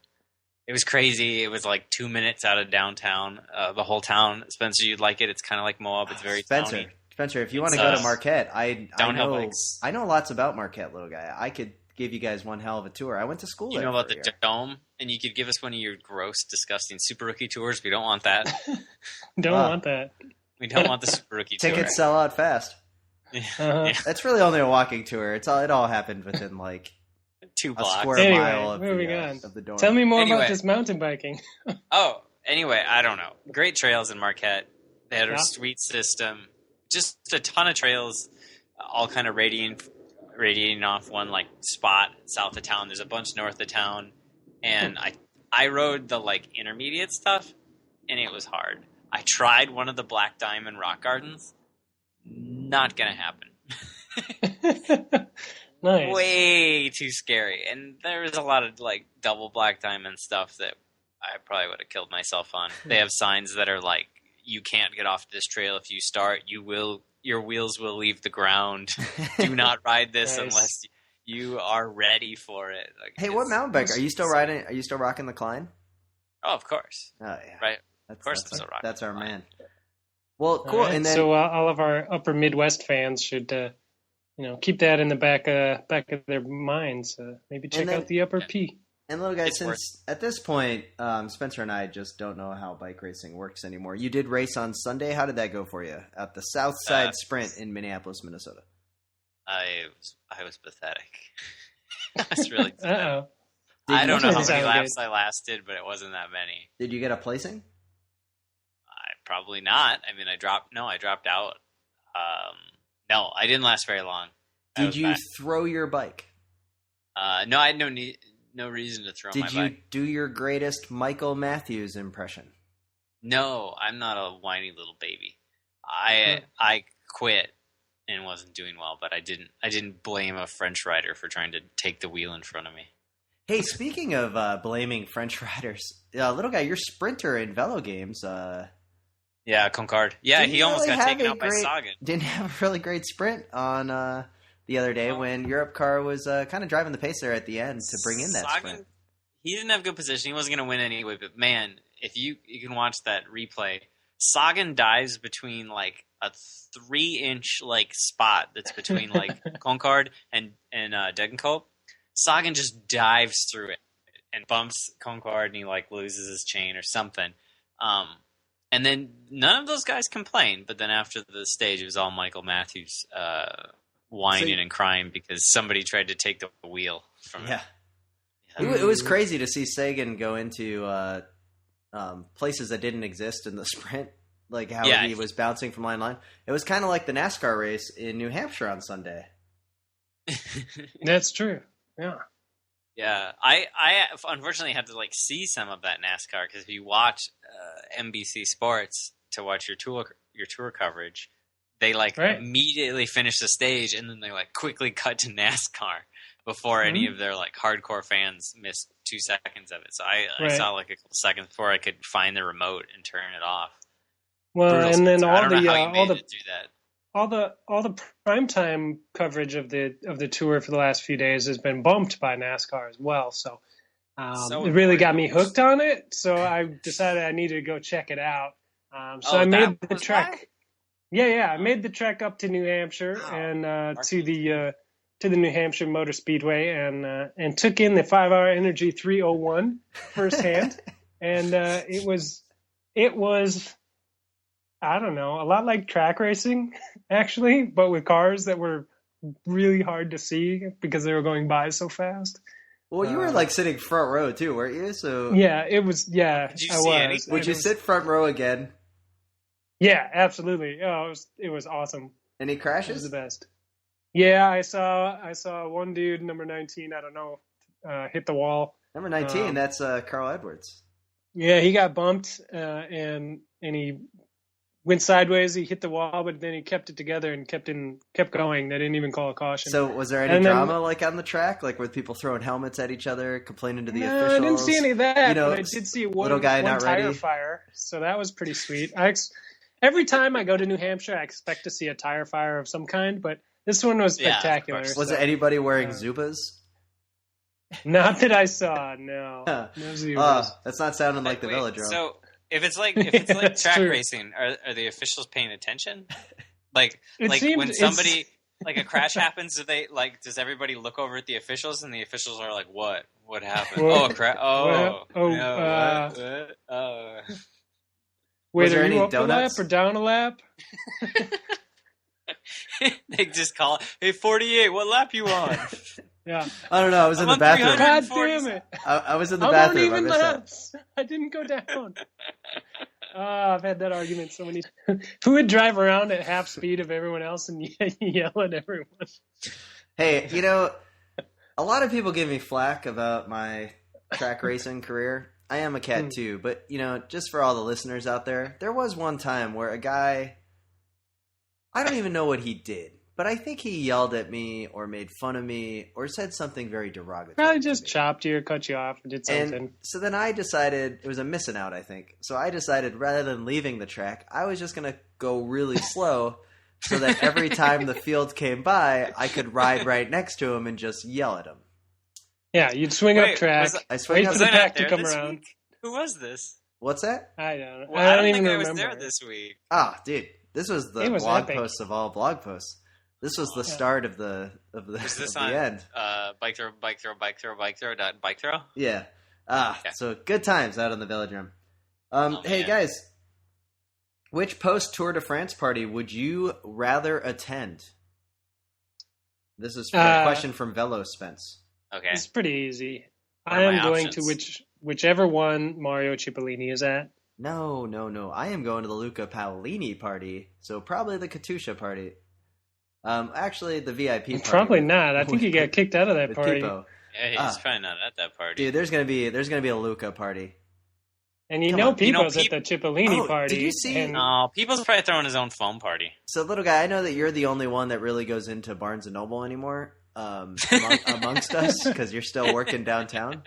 S3: It was crazy. It was like 2 minutes out of downtown. The whole town. Spencer, you'd like it. It's kind of like Moab. It's very towny.
S2: Spencer, if you want to go to Marquette, I know lots about Marquette, little guy. I could give you guys one hell of a tour. I went to school there.
S3: You know about the Dome? And you could give us one of your gross, disgusting Super Rookie tours. We don't want that.
S4: Don't want that.
S3: We don't want the Super Rookie tour.
S2: Tickets sell out fast.
S3: Yeah.
S2: That's really only a walking tour. It all happened within like
S3: 2 blocks.
S2: A square mile of the dorm.
S4: Tell me more about this mountain biking.
S3: Anyway, I don't know. Great trails in Marquette. They had a sweet system. Just a ton of trails, all kind of radiating off one like spot south of town. There's a bunch north of town, and I rode the like intermediate stuff, and it was hard. I tried one of the Black Diamond rock gardens. Not gonna happen.
S4: Nice.
S3: Way too scary, and there was a lot of like double Black Diamond stuff that I probably would have killed myself on. They have signs that are like, you can't get off this trail if you start. Your wheels will leave the ground. Do not ride this unless you are ready for it. Like,
S2: hey, what mountain bike are you still riding? Are you still rocking the Klein?
S3: Oh, of course.
S2: Oh yeah,
S3: right. Of course,
S2: that's our man. Well, cool.
S4: Right.
S2: And then
S4: all of our Upper Midwest fans should, keep that in the back of their minds. Maybe check out the Upper P.
S2: And little guys, since at this point, Spencer and I just don't know how bike racing works anymore. You did race on Sunday. How did that go for you at the South Side Sprint in Minneapolis, Minnesota?
S3: I was pathetic. I was really pathetic.
S4: Uh-oh.
S3: I don't know how many laps I lasted, but it wasn't that many.
S2: Did you get a placing?
S3: Probably not. I mean, I dropped out. No, I didn't last very long.
S2: Did you throw your bike?
S3: No, I had no reason to throw my bike.
S2: Did you do your greatest Michael Matthews impression?
S3: No, I'm not a whiny little baby. I quit and wasn't doing well, but I didn't blame a French rider for trying to take the wheel in front of me.
S2: Hey, speaking of blaming French riders, little guy, your sprinter in Velo Games,
S3: Yeah, Concard. Yeah, he almost got taken out by Sagan.
S2: Didn't have a really great sprint on the other day when Europe car was kind of driving the pace there at the end to bring in that
S3: Sagan,
S2: sprint.
S3: He didn't have good position. He wasn't going to win anyway. But man, if you can watch that replay, Sagan dives between like a 3-inch like spot that's between like Concard and Degenkolb. Sagan just dives through it and bumps Concard, and he like loses his chain or something. And then none of those guys complained. But then after the stage, it was all Michael Matthews whining and crying because somebody tried to take the wheel from him.
S2: Yeah. It was crazy to see Sagan go into places that didn't exist in the sprint, like how he was bouncing from line to line. It was kind of like the NASCAR race in New Hampshire on Sunday.
S4: That's true. Yeah.
S3: Yeah, I unfortunately had to like see some of that NASCAR because if you watch NBC Sports to watch your tour coverage, they like immediately finish the stage and then they like quickly cut to NASCAR before any of their like hardcore fans missed 2 seconds of it. So I saw like a couple seconds before I could find the remote and turn it off.
S4: Well,
S3: Brutal.
S4: and then
S3: I don't know how you made it do that.
S4: All the primetime coverage of the tour for the last few days has been bumped by NASCAR as well. So it really got me hooked on it. So I decided I needed to go check it out. I made the trek. Yeah, I made the trek up to New Hampshire and to the New Hampshire Motor Speedway and took in the 5-hour Energy 301 firsthand, and it was I don't know, a lot like track racing actually, but with cars that were really hard to see because they were going by so fast.
S2: Well, you were like sitting front row too, weren't you? So
S4: yeah, it was. Yeah,
S3: did you see any?
S2: Would you sit front row again?
S4: Yeah, absolutely. Oh, it was awesome.
S2: Any crashes?
S4: It was the best. Yeah, I saw one dude, number 19. I don't know, hit the wall.
S2: Number 19. That's Carl Edwards.
S4: Yeah, he got bumped, and he went sideways. He hit the wall, but then he kept it together and kept going. They didn't even call a caution.
S2: So was there any drama like on the track, like with people throwing helmets at each other, complaining to the officials?
S4: I didn't see any of that.
S2: You know,
S4: but I did see one
S2: little guy not
S4: tire
S2: ready.
S4: fire, so that was pretty sweet. Every time I go to New Hampshire, I expect to see a tire fire of some kind, but this one was spectacular.
S2: Was it anybody wearing Zubas?
S4: Not that I saw. No Zubas.
S2: That's not sounding like the Velodrome.
S3: So if it's like track
S4: true.
S3: racing, are the officials paying attention? Like
S4: seemed,
S3: when somebody like a crash happens, does everybody look over at the officials and the officials are like, what happened?
S4: Well, Wait, are you up a lap or down a lap?
S3: They just call it, hey, 48, what lap you on?
S4: Yeah.
S2: I don't know. I was in the bathroom.
S4: God damn it.
S2: I was in the
S4: I'm
S2: bathroom.
S4: on even laps. I didn't go down. I've had that argument so many times. Who would drive around at half speed of everyone else and yell at everyone?
S2: Hey, a lot of people give me flack about my track racing career. I am a cat too, but just for all the listeners out there was one time where a guy, I don't even know what he did, but I think he yelled at me or made fun of me or said something very derogatory.
S4: Probably just chopped you or cut you off or did something.
S2: And so then I decided, it was a missing out, I think. So I decided rather than leaving the track, I was just going to go really slow so that every time the field came by, I could ride right next to him and just yell at him.
S4: Yeah, you'd swing up track.
S2: I swing
S4: wait
S2: up
S4: for the pack to come around.
S3: Week? Who was this?
S2: What's that?
S4: I don't know.
S3: Well, I don't
S4: even
S3: think I
S4: remember.
S3: was there this week.
S2: Ah, dude, this was the blog
S4: epic.
S2: post of all blog posts. This was the start of the
S3: Was this
S2: of
S3: on
S2: the end.
S3: bike throw.
S2: Yeah.
S3: Okay.
S2: So good times out on the Velodrome. Hey
S3: man.
S2: guys, which post Tour de France party would you rather attend? This is a question from Velo Spence.
S3: Okay.
S4: It's pretty easy.
S3: What
S4: I
S3: are
S4: am
S3: my
S4: going
S3: options?
S4: to whichever one Mario Cipollini is at.
S2: No. I am going to the Luca Paolini party, so probably the Katusha party. Actually, the VIP party.
S4: Probably not. I think he got kicked out of that
S2: with
S4: party.
S2: Pipo.
S3: Yeah, he's probably not at that party.
S2: Dude, there's gonna be a Luca party.
S4: And
S2: Come on.
S4: People's at the Cipollini party.
S2: Did you see?
S4: and-
S3: No, people's probably throwing his own foam party.
S2: So, little guy, I know that you're the only one that really goes into Barnes and Noble anymore amongst us because you're still working downtown.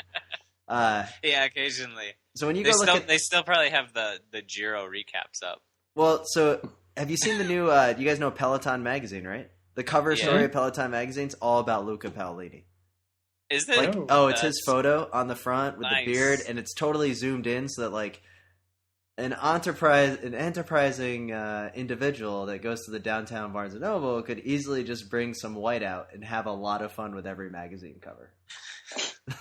S3: Yeah, occasionally.
S2: So when you go
S3: They still probably have the Giro recaps up.
S2: Well, so have you seen the new? You guys know Peloton magazine, right? The cover story of Peloton magazine's all about Luca Paolini.
S3: Is it?
S2: Like, it's his photo on the front with the beard, and it's totally zoomed in so that like an enterprising individual that goes to the downtown Barnes and Noble could easily just bring some white out and have a lot of fun with every magazine cover.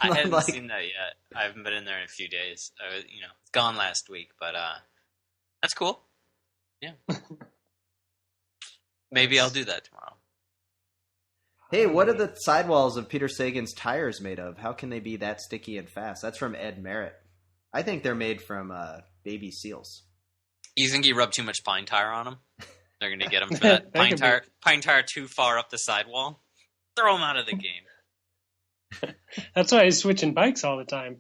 S3: I haven't seen that yet. I haven't been in there in a few days. It's gone last week, but that's cool. Yeah. Maybe I'll do that tomorrow.
S2: Hey, what are the sidewalls of Peter Sagan's tires made of? How can they be that sticky and fast? That's from Ed Merritt. I think they're made from baby seals.
S3: You think he rubbed too much pine tar on them? They're going to get him for that pine tar too far up the sidewall. Throw him out of the game.
S4: That's why he's switching bikes all the time.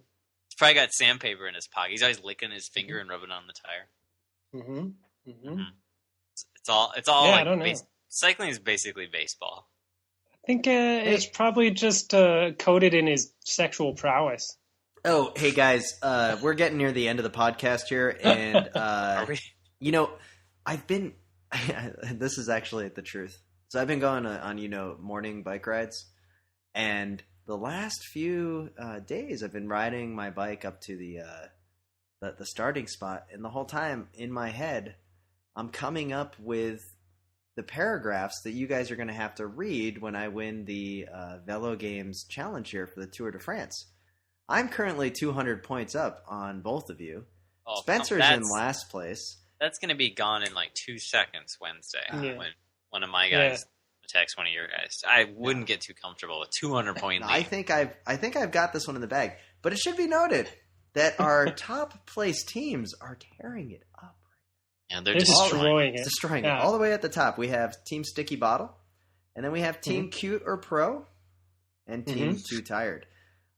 S3: He's probably got sandpaper in his pocket. He's always licking his finger and rubbing it on the tire.
S4: Mm-hmm. Mm-hmm.
S3: It's all
S4: I don't know.
S3: Cycling is basically baseball.
S4: I think it's probably just coded in his sexual prowess.
S2: Oh, hey guys, we're getting near the end of the podcast here, and
S3: Are we?
S2: I've been. This is actually the truth. So I've been going on morning bike rides, and the last few days I've been riding my bike up to the starting spot, and the whole time in my head, I'm coming up with the paragraphs that you guys are going to have to read when I win the Velo Games challenge here for the Tour de France. I'm currently 200 points up on both of you.
S3: Oh,
S2: Spencer's in last place.
S3: That's going to be gone in like 2 seconds Wednesday when one of my guys attacks one of your guys. I wouldn't get too comfortable with 200 point lead.
S2: I think I've got this one in the bag. But it should be noted that our top place teams are tearing it up.
S3: Yeah, they're
S4: destroying it.
S2: Destroying it. All the way at the top. We have Team Sticky Bottle, and then we have Team Cute or Pro, and Team Too Tired.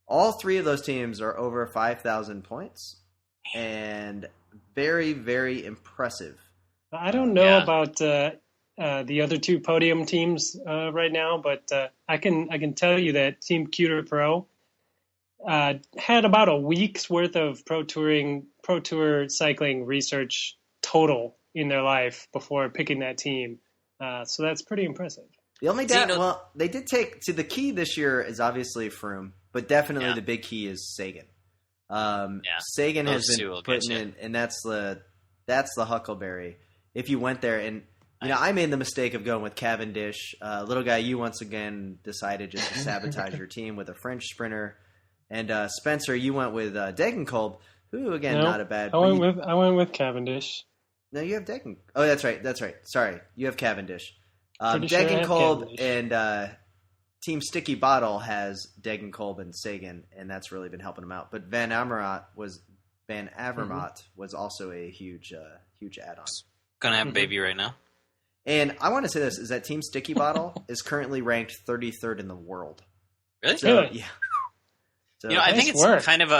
S2: All three of those teams are over 5,000 points, and very, very impressive.
S4: I don't know about the other two podium teams right now, but I can tell you that Team Cute or Pro had about a week's worth of Pro Tour cycling research total in their life before picking that team. So that's pretty impressive.
S2: The only they did take... See, the key this year is obviously Froome, but definitely the big key is Sagan. Sagan has been putting in, and that's the Huckleberry. If you went there, and I made the mistake of going with Cavendish. Little guy, you once again decided just to sabotage your team with a French sprinter. And Spencer, you went with Degenkolb, who, again, not a bad...
S4: I went with Cavendish.
S2: No, you have Degen. Oh, that's right. Sorry, you have Cavendish. Degenkolb and Team Sticky Bottle has Degenkolb and Sagan, and that's really been helping them out. But Van Avermaet was also a huge add-on.
S3: Gonna have a baby right now.
S2: And I want to say this, is that Team Sticky Bottle is currently ranked 33rd in the world.
S3: Really?
S2: Yeah. So,
S3: I think it's kind of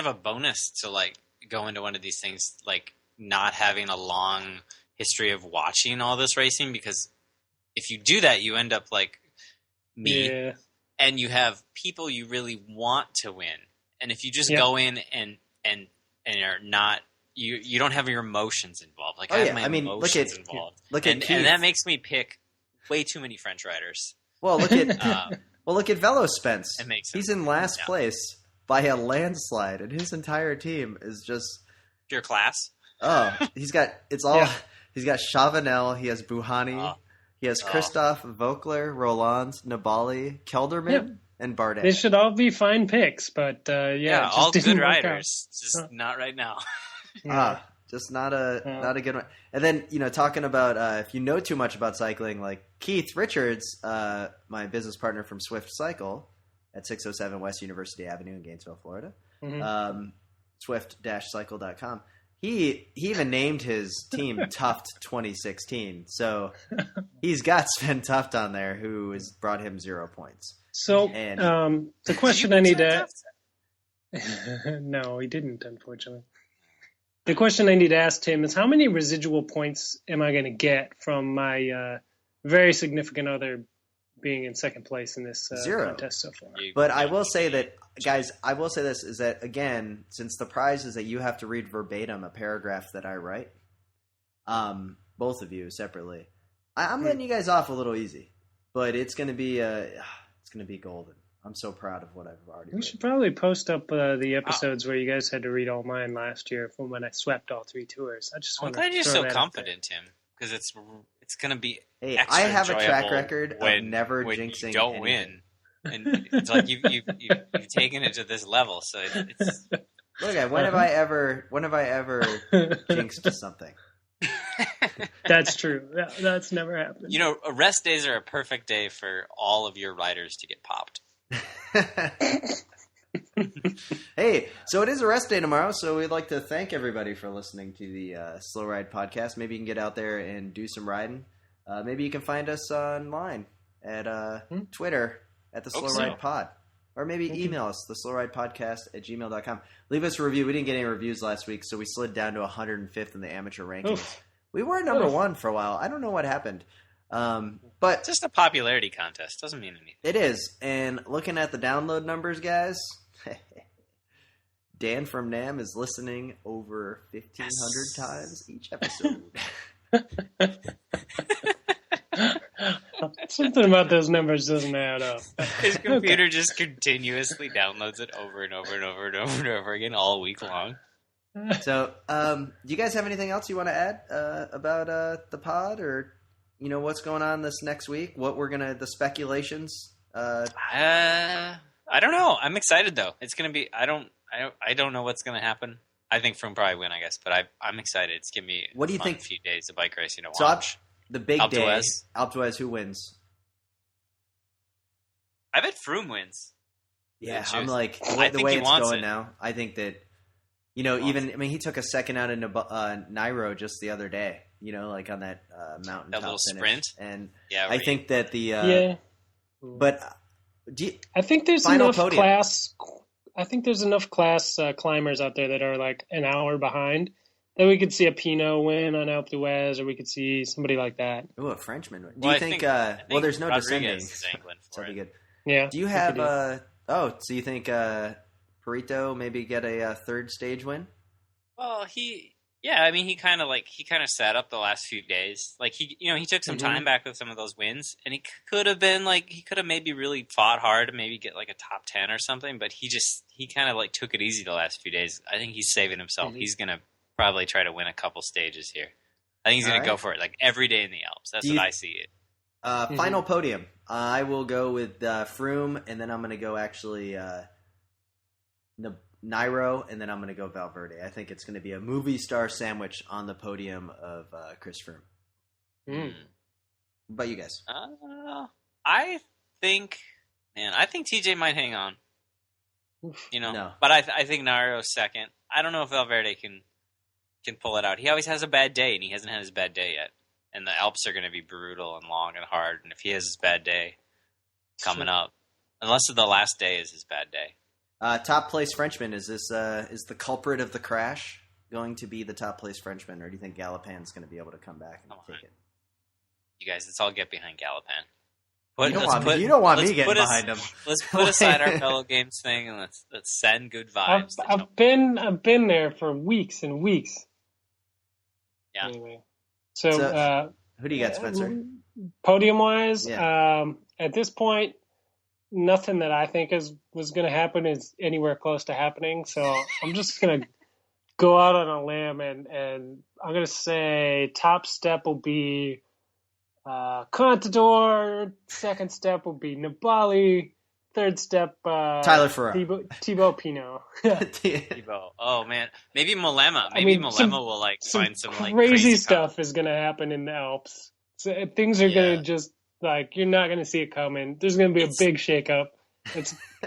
S3: a bonus to like go into one of these things like not having a long history of watching all this racing, because if you do that, you end up like me, and you have people you really want to win. And if you just go in and are not, you don't have your emotions involved. Like I have my emotions involved. And that makes me pick way too many French riders.
S2: Well, look at Velo Spence.
S3: It makes
S2: sense. He's in last place by a landslide, and his entire team is just
S3: pure class.
S2: Oh, he's got Chavanel, he has Buhani, he has Christoph Vogler, Roland, Nibali, Kelderman, and Bardet.
S4: They should all be fine picks, but just
S3: all
S4: didn't
S3: good
S4: work
S3: riders, just not right now.
S2: Just not a good one. And then talking about if you know too much about cycling, like Keith Richards, my business partner from Swift Cycle at 607 West University Avenue in Gainesville, Florida, swift-cycle.com. He even named his team Tuft 2016. So he's got Sven Tuft on there, who has brought him 0 points.
S4: So the question I need to no, he didn't, unfortunately. The question I need to ask Tim is, how many residual points am I going to get from my very significant other being in second place in this
S2: 0
S4: contest so far?
S2: But I will say that, guys, I will say this, is that, again, since the prize is that you have to read verbatim a paragraph that I write, both of you separately. I'm letting you guys off a little easy, but it's gonna be golden. I'm so proud of what I've already.
S4: We should probably post up the episodes where you guys had to read all mine last year from when I swept all 3 tours.
S3: I'm glad you're so confident, Tim, because it's going to be.
S2: Hey, I have a track record of never jinxing.
S3: You don't win, and it's like you've taken it to this level. So it's.
S2: Look, when have I ever jinxed something?
S4: That's true. That's never happened.
S3: Rest days are a perfect day for all of your riders to get popped.
S2: Hey, so it is a rest day tomorrow, so we'd like to thank everybody for listening to the Slow Ride podcast. Maybe you can get out there and do some riding. Maybe you can find us online at Twitter at the Slow Ride Pod. Or maybe email us, theslowridepodcast@gmail.com. Leave us a review. We didn't get any reviews last week, so we slid down to 105th in the amateur rankings. Oof. We were number 1 for a while. I don't know what happened. But
S3: it's just a popularity contest. Doesn't mean anything.
S2: It is. And looking at the download numbers, guys, Dan from NAM is listening over 1,500 times each episode.
S4: Something about those numbers doesn't add up.
S3: His computer just continuously downloads it over and over and over and over and over again all week long.
S2: So, do you guys have anything else you want to add about the pod, or what's going on this next week? What the speculations?
S3: I don't know. I'm excited though. It's gonna be. I don't know what's gonna happen. I think Froome probably win, I guess, but I'm excited. It's gonna be.
S2: What do you think?
S3: A few days of bike racing to
S2: so
S3: watch.
S2: The big
S3: Alpe
S2: day.
S3: d'Huez.
S2: Alpe d'Huez, who wins?
S3: I bet Froome wins.
S2: Yeah, I'm like the way it's going now. I think that he took a second out in Nairo just the other day. Like on that mountain.
S3: That little
S2: finish.
S3: sprint.
S2: And
S3: yeah,
S2: I think that the but
S4: I think there's enough Podium. Class. I think there's enough class climbers out there that are like an hour behind. Then we could see a Pinot win on Alpe d'Huez, or we could see somebody like that.
S2: Ooh, a Frenchman. Do you think? There's no descending.
S3: So
S4: be good. Yeah.
S2: Do you have? So you think Perito maybe get a third stage win?
S3: Well, he kind of sat up the last few days. Like he took some time back with some of those wins, and he could have maybe really fought hard to maybe get like a top 10 or something. But he kind of like took it easy the last few days. I think he's saving himself. Mm-hmm. He's gonna probably try to win a couple stages here. I think he's going to go for it like every day in the Alps. That's what I see it.
S2: Final podium. I will go with Froome, and then I'm going to go actually Nairo, and then I'm going to go Valverde. I think it's going to be a movie star sandwich on the podium of Chris Froome.
S3: Mm.
S2: But you guys?
S3: I think TJ might hang on.
S2: No.
S3: But I think Nairo's second. I don't know if Valverde can pull it out. He always has a bad day, and he hasn't had his bad day yet. And the Alps are going to be brutal and long and hard. And if he has his bad day coming up, unless the last day is his bad day.
S2: Top place Frenchman, is this is the culprit of the crash going to be the top place Frenchman, or do you think Galopin's going to be able to come back and take it?
S3: You guys, let's all get behind Galopin.
S2: You don't want me getting behind him.
S3: Let's put aside our fellow games thing and let's send good vibes.
S4: I've been there for weeks and weeks.
S3: Yeah.
S4: Anyway, so
S2: who do you got, Spencer?
S4: Podium wise, at this point, nothing that I think was going to happen is anywhere close to happening. So I'm just going to go out on a limb and I'm going to say top step will be Contador. Second step will be Nibali. Third step,
S2: Tyler Farrar.
S4: Thibaut Pinot.
S3: Thibaut. Oh man, maybe Mollema. Maybe Mollema will find some
S4: crazy stuff is going to happen in the Alps. So things are going to just you're not going to see it coming. There's going to be a big shakeup.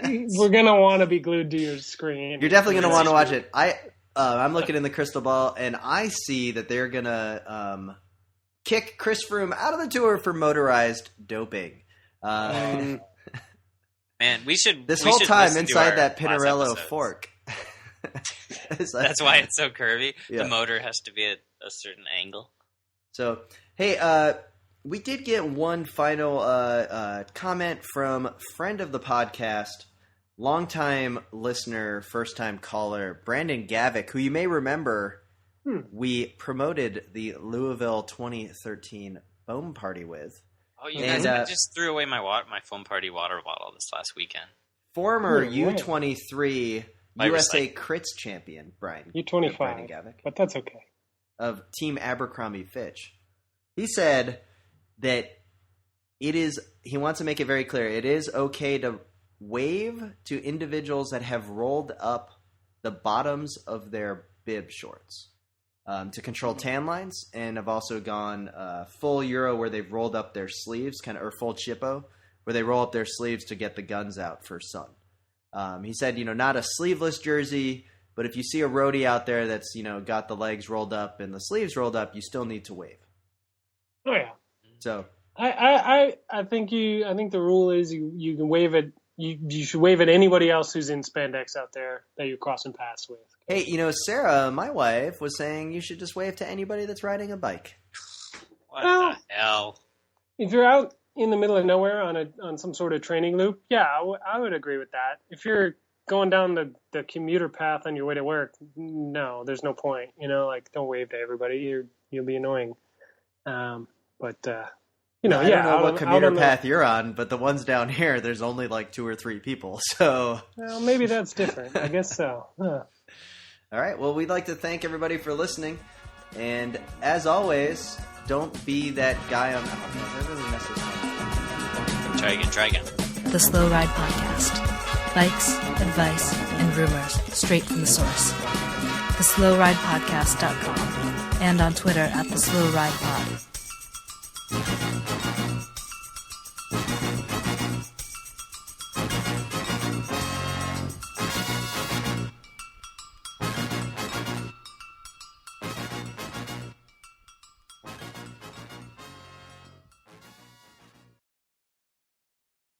S4: We're going to want to be glued to your screen.
S2: You're definitely going to want to watch it. I'm looking in the crystal ball, and I see that they're going to kick Chris Froome out of the tour for motorized doping.
S3: Man, we should.
S2: This whole time inside that Pinarello fork.
S3: That's why it's so curvy. Yeah. The motor has to be at a certain angle.
S2: So, hey, we did get one final comment from friend of the podcast, longtime listener, first-time caller, Brandon Gavick, who you may remember we promoted the Louisville 2013 foam party with.
S3: Oh, you guys! I just threw away my foam party water bottle this last weekend.
S2: Former U23 USA Crits champion Brian
S4: U25, but that's okay.
S2: Of Team Abercrombie Fitch, he said that he wants to make it very clear it is okay to wave to individuals that have rolled up the bottoms of their bib shorts to control tan lines, and have also gone full Euro where they've rolled up their sleeves, or full Chippo, where they roll up their sleeves to get the guns out for sun. He said, not a sleeveless jersey, but if you see a roadie out there that's, got the legs rolled up and the sleeves rolled up, you still need to wave.
S4: Oh yeah.
S2: So
S4: I think the rule is you can wave it. You should wave at anybody else who's in spandex out there that you're crossing paths with.
S2: Hey, Sarah, my wife, was saying you should just wave to anybody that's riding a bike.
S3: What the hell?
S4: If you're out in the middle of nowhere on some sort of training loop, yeah, I would agree with that. If you're going down the commuter path on your way to work, no, there's no point. Don't wave to everybody. You'll be annoying. I don't know what commuter path
S2: you're on, but the ones down here, there's only like 2 or 3 people. So,
S4: well, maybe that's different. I guess so. Huh.
S2: All right. Well, we'd like to thank everybody for listening, and as always, don't be that guy on. I really messed this up.
S3: Try again.
S1: The Slow Ride Podcast. Bikes, advice, and rumors straight from the source. TheSlowRidePodcast.com and on Twitter @TheSlowRidePod.